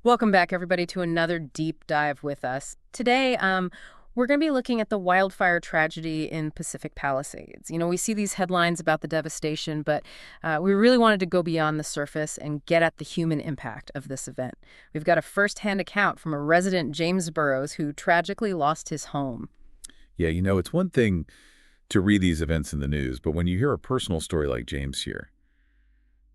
Welcome back, everybody, to another deep dive with us. Today, we're going to be looking at the wildfire tragedy in Pacific Palisades. We see these headlines about the devastation, but we really wanted to go beyond the surface and get at the human impact of this event. We've got a firsthand account from a resident, James Burrows, who tragically lost his home. Yeah, it's one thing to read these events in the news, but when you hear a personal story like James here,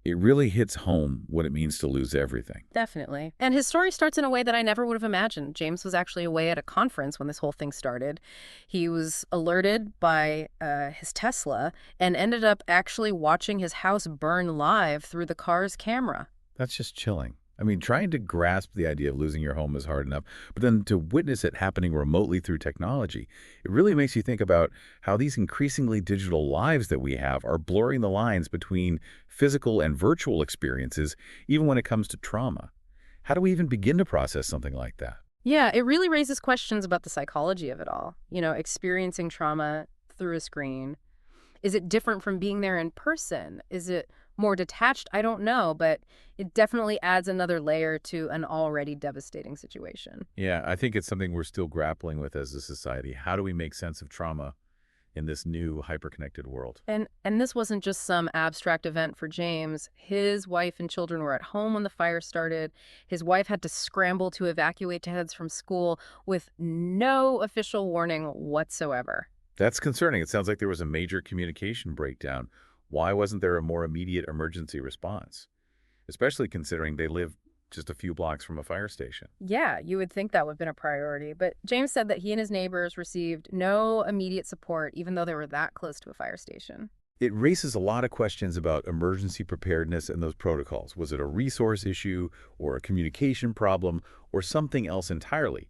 it really hits home what it means to lose everything. Definitely. And his story starts in a way that I never would have imagined. James was actually away at a conference when this whole thing started. He was alerted by his Tesla and ended up actually watching his house burn live through the car's camera. That's just chilling. I mean, trying to grasp the idea of losing your home is hard enough, but then to witness it happening remotely through technology, it really makes you think about how these increasingly digital lives that we have are blurring the lines between physical and virtual experiences, even when it comes to trauma. How do we even begin to process something like that? Yeah, it really raises questions about the psychology of it all. Experiencing trauma through a screen. Is it different from being there in person? Is it more detached? I don't know, but it definitely adds another layer to an already devastating situation. Yeah, I think it's something we're still grappling with as a society. How do we make sense of trauma in this new hyperconnected world? And this wasn't just some abstract event for James. His wife and children were at home when the fire started. His wife had to scramble to evacuate kids from school with no official warning whatsoever. That's concerning. It sounds like there was a major communication breakdown. Why wasn't there a more immediate emergency response? Especially considering they live just a few blocks from a fire station. Yeah, you would think that would have been a priority, but James said that he and his neighbors received no immediate support, even though they were that close to a fire station. It raises a lot of questions about emergency preparedness and those protocols. Was it a resource issue or a communication problem or something else entirely?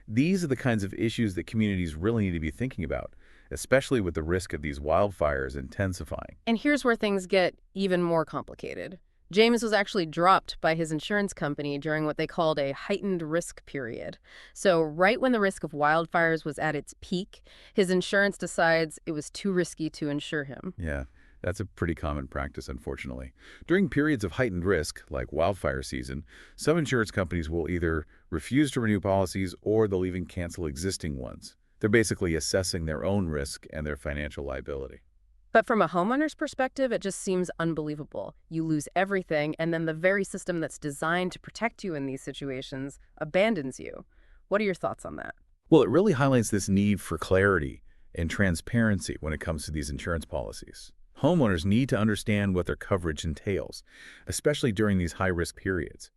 These are the kinds of issues that communities really need to be thinking about, especially with the risk of these wildfires intensifying. And here's where things get even more complicated. James was actually dropped by his insurance company during what they called a heightened risk period. So, right when the risk of wildfires was at its peak, his insurance decides it was too risky to insure him. Yeah, that's a pretty common practice, unfortunately. During periods of heightened risk, like wildfire season, some insurance companies will either refuse to renew policies or they'll even cancel existing ones. They're basically assessing their own risk and their financial liability. But from a homeowner's perspective, it just seems unbelievable. You lose everything, and then the very system that's designed to protect you in these situations abandons you. What are your thoughts on that? Well, it really highlights this need for clarity and transparency when it comes to these insurance policies. Homeowners need to understand what their coverage entails, especially during these high-risk periods.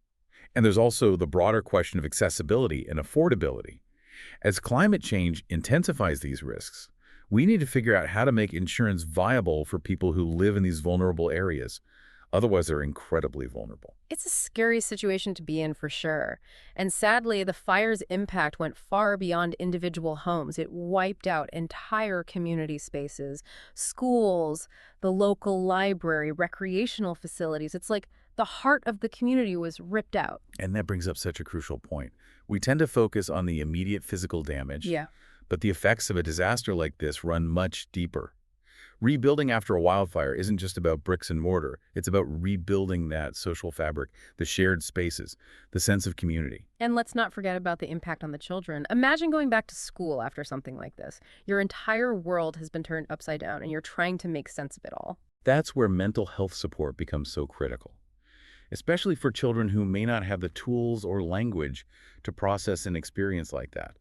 And there's also the broader question of accessibility and affordability. As climate change intensifies these risks, we need to figure out how to make insurance viable for people who live in these vulnerable areas. Otherwise, they're incredibly vulnerable. It's a scary situation to be in for sure. And sadly, the fire's impact went far beyond individual homes. It wiped out entire community spaces, schools, the local library, recreational facilities. It's like the heart of the community was ripped out. And that brings up such a crucial point. We tend to focus on the immediate physical damage, Yeah. but the effects of a disaster like this run much deeper. Rebuilding after a wildfire isn't just about bricks and mortar. It's about rebuilding that social fabric, the shared spaces, the sense of community. And let's not forget about the impact on the children. Imagine going back to school after something like this. Your entire world has been turned upside down, and you're trying to make sense of it all. That's where mental health support becomes so critical, especially for children who may not have the tools or language to process an experience like that.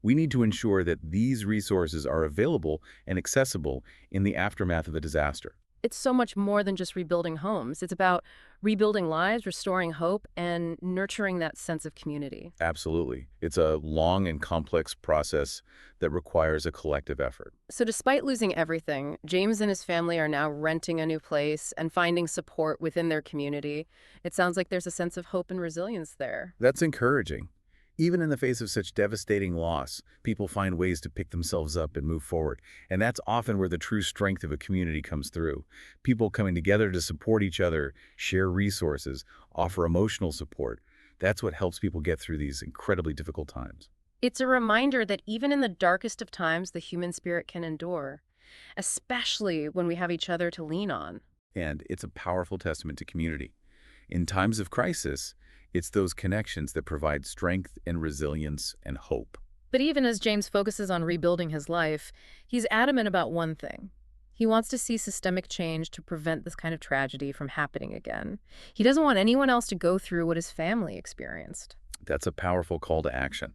We need to ensure that these resources are available and accessible in the aftermath of a disaster. It's so much more than just rebuilding homes. It's about rebuilding lives, restoring hope, and nurturing that sense of community. Absolutely. It's a long and complex process that requires a collective effort. So despite losing everything, James and his family are now renting a new place and finding support within their community. It sounds like there's a sense of hope and resilience there. That's encouraging. Even in the face of such devastating loss, people find ways to pick themselves up and move forward. And that's often where the true strength of a community comes through. People coming together to support each other, share resources, offer emotional support. That's what helps people get through these incredibly difficult times. It's a reminder that even in the darkest of times, the human spirit can endure, especially when we have each other to lean on. And it's a powerful testament to community. In times of crisis, It's those connections that provide strength and resilience and hope. But even as James focuses on rebuilding his life, he's adamant about one thing. He wants to see systemic change to prevent this kind of tragedy from happening again. He doesn't want anyone else to go through what his family experienced. That's a powerful call to action.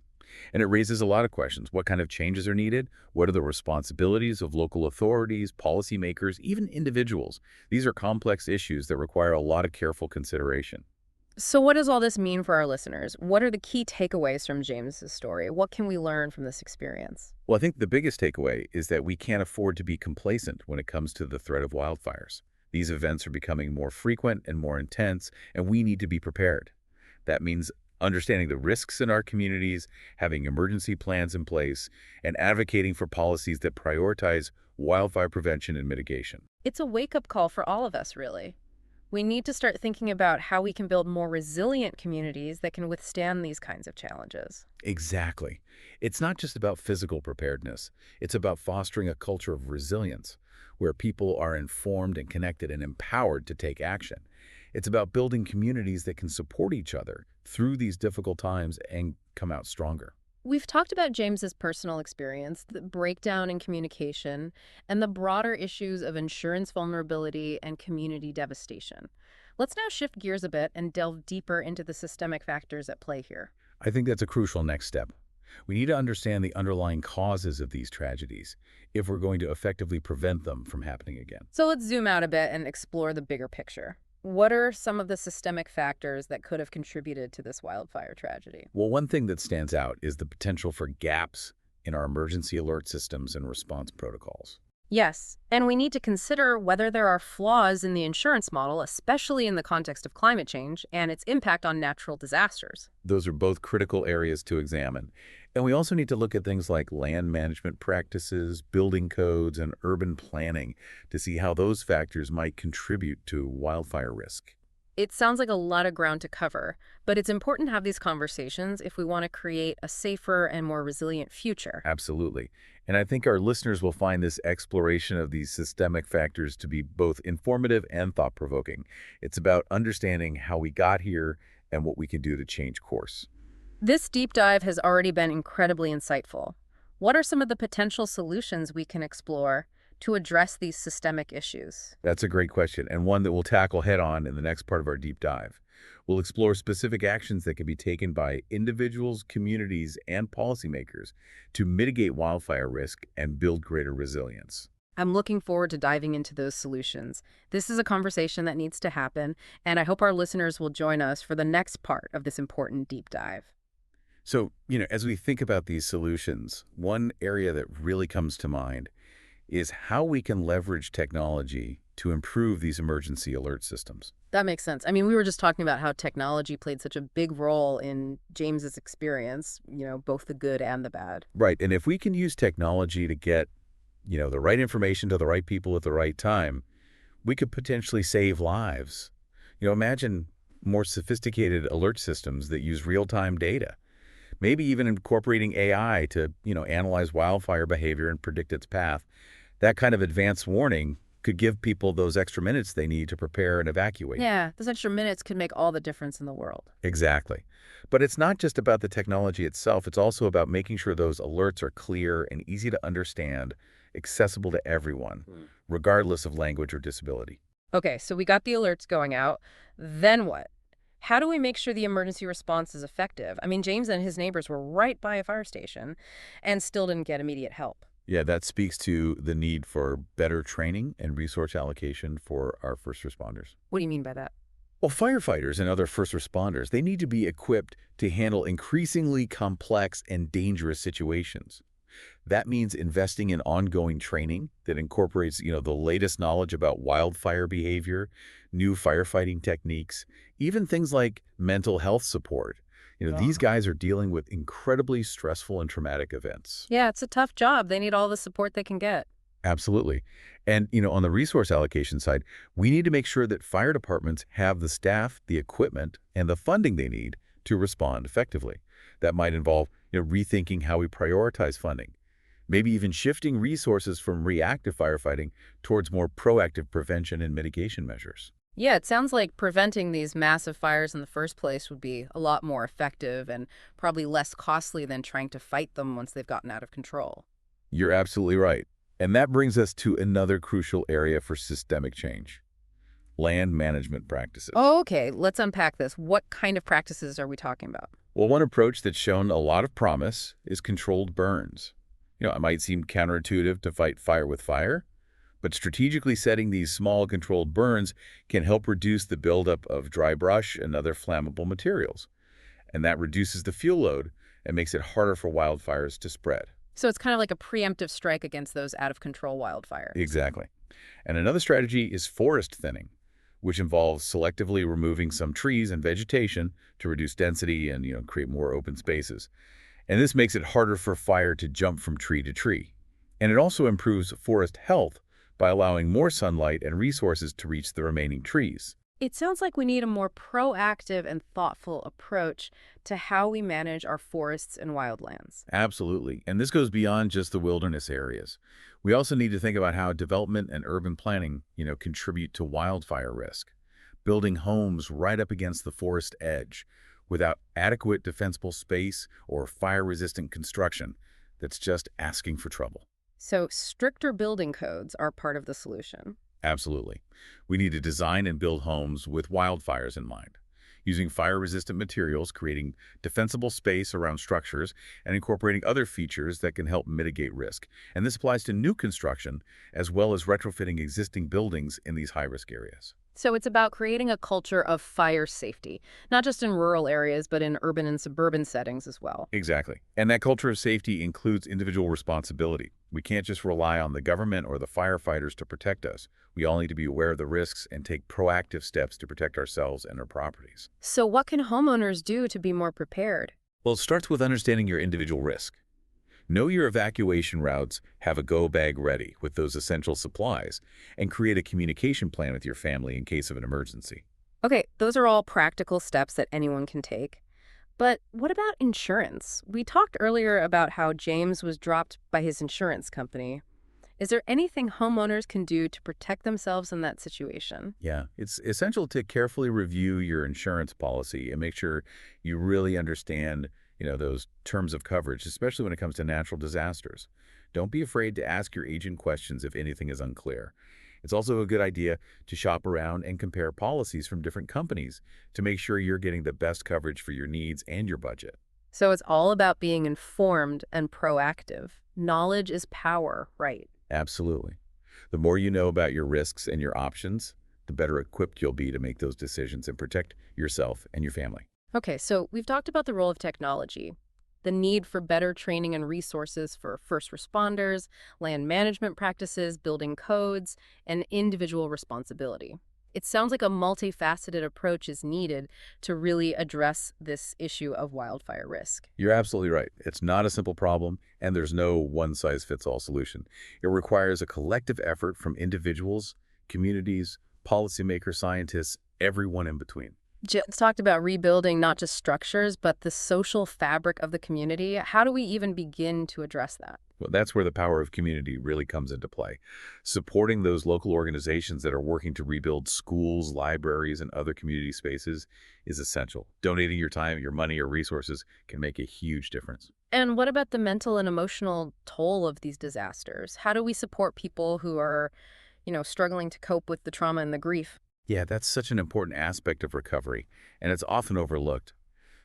And it raises a lot of questions. What kind of changes are needed? What are the responsibilities of local authorities, policymakers, even individuals? These are complex issues that require a lot of careful consideration. So what does all this mean for our listeners? What are the key takeaways from James's story? What can we learn from this experience? Well, I think the biggest takeaway is that we can't afford to be complacent when it comes to the threat of wildfires. These events are becoming more frequent and more intense, and we need to be prepared. That means understanding the risks in our communities, having emergency plans in place, and advocating for policies that prioritize wildfire prevention and mitigation. It's a wake-up call for all of us, really. We need to start thinking about how we can build more resilient communities that can withstand these kinds of challenges. Exactly. It's not just about physical preparedness. It's about fostering a culture of resilience, where people are informed and connected and empowered to take action. It's about building communities that can support each other through these difficult times and come out stronger. We've talked about James's personal experience, the breakdown in communication, and the broader issues of insurance vulnerability and community devastation. Let's now shift gears a bit and delve deeper into the systemic factors at play here. I think that's a crucial next step. We need to understand the underlying causes of these tragedies if we're going to effectively prevent them from happening again. So let's zoom out a bit and explore the bigger picture. What are some of the systemic factors that could have contributed to this wildfire tragedy? Well, one thing that stands out is the potential for gaps in our emergency alert systems and response protocols. Yes, and we need to consider whether there are flaws in the insurance model, especially in the context of climate change and its impact on natural disasters. Those are both critical areas to examine. And we also need to look at things like land management practices, building codes, and urban planning to see how those factors might contribute to wildfire risk. It sounds like a lot of ground to cover, but it's important to have these conversations if we want to create a safer and more resilient future. Absolutely. And I think our listeners will find this exploration of these systemic factors to be both informative and thought-provoking. It's about understanding how we got here and what we can do to change course. This deep dive has already been incredibly insightful. What are some of the potential solutions we can explore to address these systemic issues? That's a great question, and one that we'll tackle head-on in the next part of our deep dive. We'll explore specific actions that can be taken by individuals, communities, and policymakers to mitigate wildfire risk and build greater resilience. I'm looking forward to diving into those solutions. This is a conversation that needs to happen, and I hope our listeners will join us for the next part of this important deep dive. So, as we think about these solutions, one area that really comes to mind is how we can leverage technology to improve these emergency alert systems. That makes sense. I mean, we were just talking about how technology played such a big role in James's experience, both the good and the bad. Right, and if we can use technology to get, the right information to the right people at the right time, we could potentially save lives. Imagine more sophisticated alert systems that use real-time data. Maybe even incorporating AI to, analyze wildfire behavior and predict its path. That kind of advanced warning could give people those extra minutes they need to prepare and evacuate. Yeah, those extra minutes could make all the difference in the world. Exactly. But it's not just about the technology itself. It's also about making sure those alerts are clear and easy to understand, accessible to everyone, regardless of language or disability. Okay, so we got the alerts going out. Then what? How do we make sure the emergency response is effective? I mean, James and his neighbors were right by a fire station and still didn't get immediate help. Yeah, that speaks to the need for better training and resource allocation for our first responders. What do you mean by that? Well, firefighters and other first responders, they need to be equipped to handle increasingly complex and dangerous situations. That means investing in ongoing training that incorporates, the latest knowledge about wildfire behavior, new firefighting techniques, even things like mental health support. These guys are dealing with incredibly stressful and traumatic events. Yeah, it's a tough job. They need all the support they can get. Absolutely. And, on the resource allocation side, we need to make sure that fire departments have the staff, the equipment, and the funding they need to respond effectively. That might involve, rethinking how we prioritize funding, maybe even shifting resources from reactive firefighting towards more proactive prevention and mitigation measures. Yeah, it sounds like preventing these massive fires in the first place would be a lot more effective and probably less costly than trying to fight them once they've gotten out of control. You're absolutely right. And that brings us to another crucial area for systemic change: land management practices. Oh, okay, let's unpack this. What kind of practices are we talking about? Well, one approach that's shown a lot of promise is controlled burns. It might seem counterintuitive to fight fire with fire, but strategically setting these small controlled burns can help reduce the buildup of dry brush and other flammable materials. And that reduces the fuel load and makes it harder for wildfires to spread. So it's kind of like a preemptive strike against those out of control wildfires. Exactly. And another strategy is forest thinning, which involves selectively removing some trees and vegetation to reduce density and create more open spaces. And this makes it harder for fire to jump from tree to tree. And it also improves forest health by allowing more sunlight and resources to reach the remaining trees. It sounds like we need a more proactive and thoughtful approach to how we manage our forests and wildlands. Absolutely. And this goes beyond just the wilderness areas. We also need to think about how development and urban planning, contribute to wildfire risk. Building homes right up against the forest edge without adequate defensible space or fire-resistant construction, that's just asking for trouble. So stricter building codes are part of the solution. Absolutely. We need to design and build homes with wildfires in mind, using fire-resistant materials, creating defensible space around structures, and incorporating other features that can help mitigate risk. And this applies to new construction, as well as retrofitting existing buildings in these high-risk areas. So it's about creating a culture of fire safety, not just in rural areas, but in urban and suburban settings as well. Exactly. And that culture of safety includes individual responsibility. We can't just rely on the government or the firefighters to protect us. We all need to be aware of the risks and take proactive steps to protect ourselves and our properties. So what can homeowners do to be more prepared? Well, it starts with understanding your individual risk. Know your evacuation routes, have a go bag ready with those essential supplies, and create a communication plan with your family in case of an emergency. Okay, those are all practical steps that anyone can take. But what about insurance? We talked earlier about how James was dropped by his insurance company. Is there anything homeowners can do to protect themselves in that situation? Yeah, it's essential to carefully review your insurance policy and make sure you really understand, those terms of coverage, especially when it comes to natural disasters. Don't be afraid to ask your agent questions if anything is unclear. It's also a good idea to shop around and compare policies from different companies to make sure you're getting the best coverage for your needs and your budget. So it's all about being informed and proactive. Knowledge is power, right? Absolutely. The more you know about your risks and your options, the better equipped you'll be to make those decisions and protect yourself and your family. Okay, so we've talked about the role of technology, the need for better training and resources for first responders, land management practices, building codes, and individual responsibility. It sounds like a multifaceted approach is needed to really address this issue of wildfire risk. You're absolutely right. It's not a simple problem, and there's no one-size-fits-all solution. It requires a collective effort from individuals, communities, policymakers, scientists, everyone in between. Jim's talked about rebuilding not just structures, but the social fabric of the community. How do we even begin to address that? Well, that's where the power of community really comes into play. Supporting those local organizations that are working to rebuild schools, libraries, and other community spaces is essential. Donating your time, your money, or resources can make a huge difference. And what about the mental and emotional toll of these disasters? How do we support people who are, struggling to cope with the trauma and the grief? Yeah, that's such an important aspect of recovery, and it's often overlooked.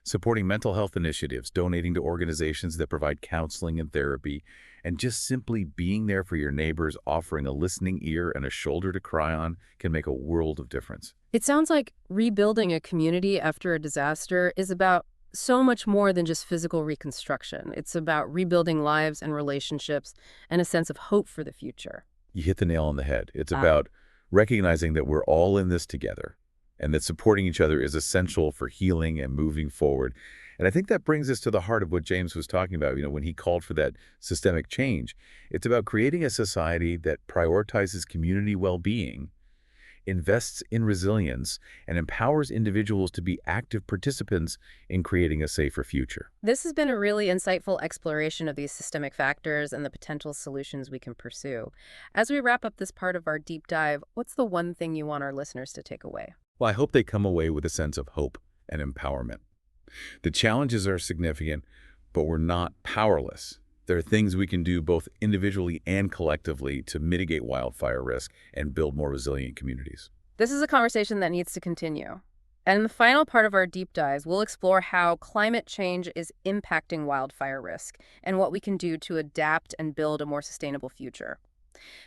Supporting mental health initiatives, donating to organizations that provide counseling and therapy, and just simply being there for your neighbors, offering a listening ear and a shoulder to cry on can make a world of difference. It sounds like rebuilding a community after a disaster is about so much more than just physical reconstruction. It's about rebuilding lives and relationships and a sense of hope for the future. You hit the nail on the head. It's about recognizing that we're all in this together and that supporting each other is essential for healing and moving forward. And I think that brings us to the heart of what James was talking about, when he called for that systemic change. It's about creating a society that prioritizes community well-being invests in resilience, and empowers individuals to be active participants in creating a safer future. This has been a really insightful exploration of these systemic factors and the potential solutions we can pursue. As we wrap up this part of our deep dive, what's the one thing you want our listeners to take away? Well, I hope they come away with a sense of hope and empowerment. The challenges are significant, but we're not powerless. There are things we can do both individually and collectively to mitigate wildfire risk and build more resilient communities. This is a conversation that needs to continue. And in the final part of our deep dives, we'll explore how climate change is impacting wildfire risk and what we can do to adapt and build a more sustainable future.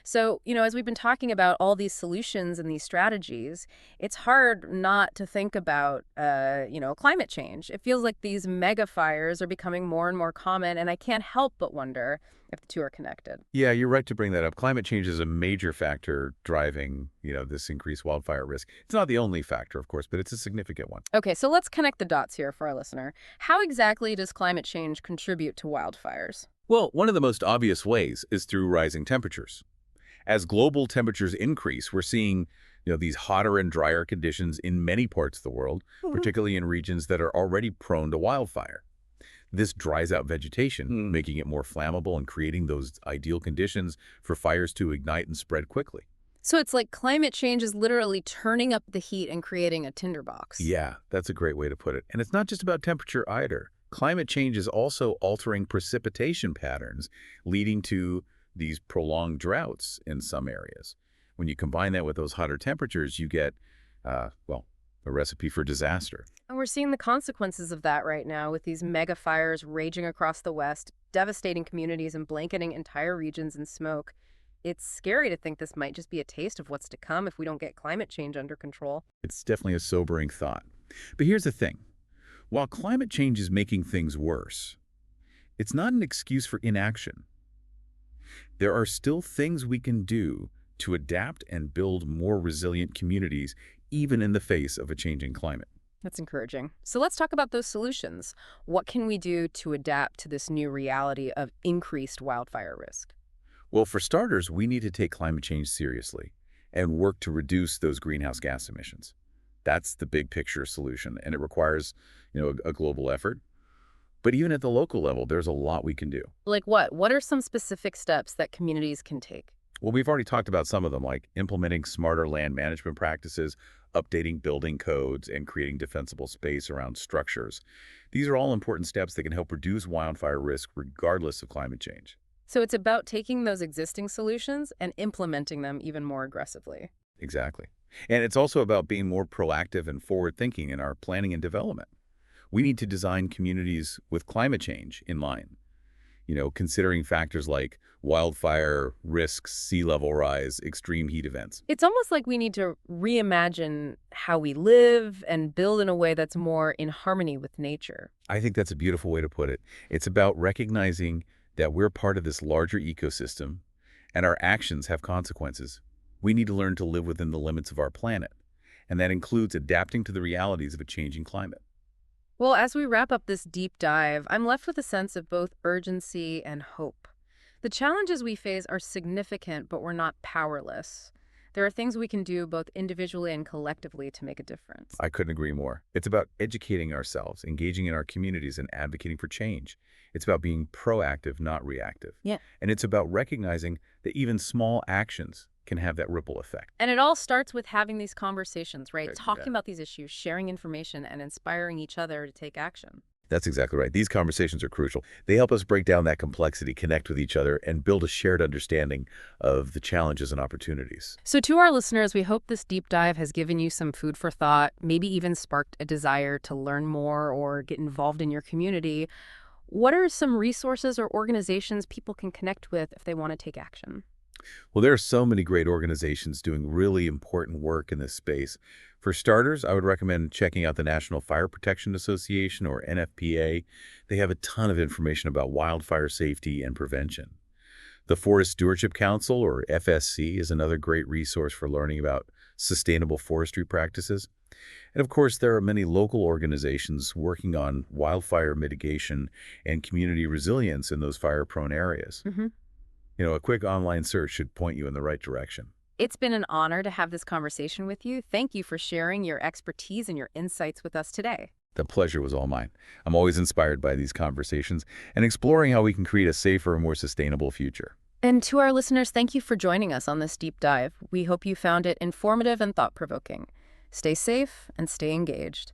So, as we've been talking about all these solutions and these strategies, it's hard not to think about, climate change. It feels like these mega fires are becoming more and more common, and I can't help but wonder if the two are connected. Yeah, you're right to bring that up. Climate change is a major factor driving, this increased wildfire risk. It's not the only factor, of course, but it's a significant one. Okay, so let's connect the dots here for our listener. How exactly does climate change contribute to wildfires? Well, one of the most obvious ways is through rising temperatures. As global temperatures increase, we're seeing, these hotter and drier conditions in many parts of the world, particularly in regions that are already prone to wildfire. This dries out vegetation, making it more flammable and creating those ideal conditions for fires to ignite and spread quickly. So it's like climate change is literally turning up the heat and creating a tinderbox. Yeah, that's a great way to put it. And it's not just about temperature either. Climate change is also altering precipitation patterns, leading to these prolonged droughts in some areas. When you combine that with those hotter temperatures, you get, a recipe for disaster. And we're seeing the consequences of that right now with these mega fires raging across the West, devastating communities and blanketing entire regions in smoke. It's scary to think this might just be a taste of what's to come if we don't get climate change under control. It's definitely a sobering thought. But here's the thing. While climate change is making things worse, it's not an excuse for inaction. There are still things we can do to adapt and build more resilient communities, even in the face of a changing climate. That's encouraging. So let's talk about those solutions. What can we do to adapt to this new reality of increased wildfire risk? Well, for starters, we need to take climate change seriously and work to reduce those greenhouse gas emissions. That's the big picture solution, and it requires, a global effort. But even at the local level, there's a lot we can do. Like what? What are some specific steps that communities can take? Well, we've already talked about some of them, like implementing smarter land management practices, updating building codes, and creating defensible space around structures. These are all important steps that can help reduce wildfire risk regardless of climate change. So it's about taking those existing solutions and implementing them even more aggressively. Exactly. And it's also about being more proactive and forward-thinking in our planning and development. We need to design communities with climate change in mind, considering factors like wildfire risks, sea level rise, extreme heat events. It's almost like we need to reimagine how we live and build in a way that's more in harmony with nature. I think that's a beautiful way to put it. It's about recognizing that we're part of this larger ecosystem and our actions have consequences. We need to learn to live within the limits of our planet, and that includes adapting to the realities of a changing climate. Well, as we wrap up this deep dive, I'm left with a sense of both urgency and hope. The challenges we face are significant, but we're not powerless. There are things we can do both individually and collectively to make a difference. I couldn't agree more. It's about educating ourselves, engaging in our communities, and advocating for change. It's about being proactive, not reactive. Yeah. And it's about recognizing that even small actions can have that ripple effect. And it all starts with having these conversations, right? Right, Talking yeah. about these issues, sharing information, and inspiring each other to take action. That's exactly right. These conversations are crucial. They help us break down that complexity, connect with each other, and build a shared understanding of the challenges and opportunities. So to our listeners, we hope this deep dive has given you some food for thought, maybe even sparked a desire to learn more or get involved in your community. What are some resources or organizations people can connect with if they want to take action? Well, there are so many great organizations doing really important work in this space. For starters, I would recommend checking out the National Fire Protection Association, or NFPA. They have a ton of information about wildfire safety and prevention. The Forest Stewardship Council, or FSC, is another great resource for learning about sustainable forestry practices. And of course, there are many local organizations working on wildfire mitigation and community resilience in those fire-prone areas. Mm-hmm. A quick online search should point you in the right direction. It's been an honor to have this conversation with you. Thank you for sharing your expertise and your insights with us today. The pleasure was all mine. I'm always inspired by these conversations and exploring how we can create a safer and more sustainable future. And to our listeners, thank you for joining us on this deep dive. We hope you found it informative and thought-provoking. Stay safe and stay engaged.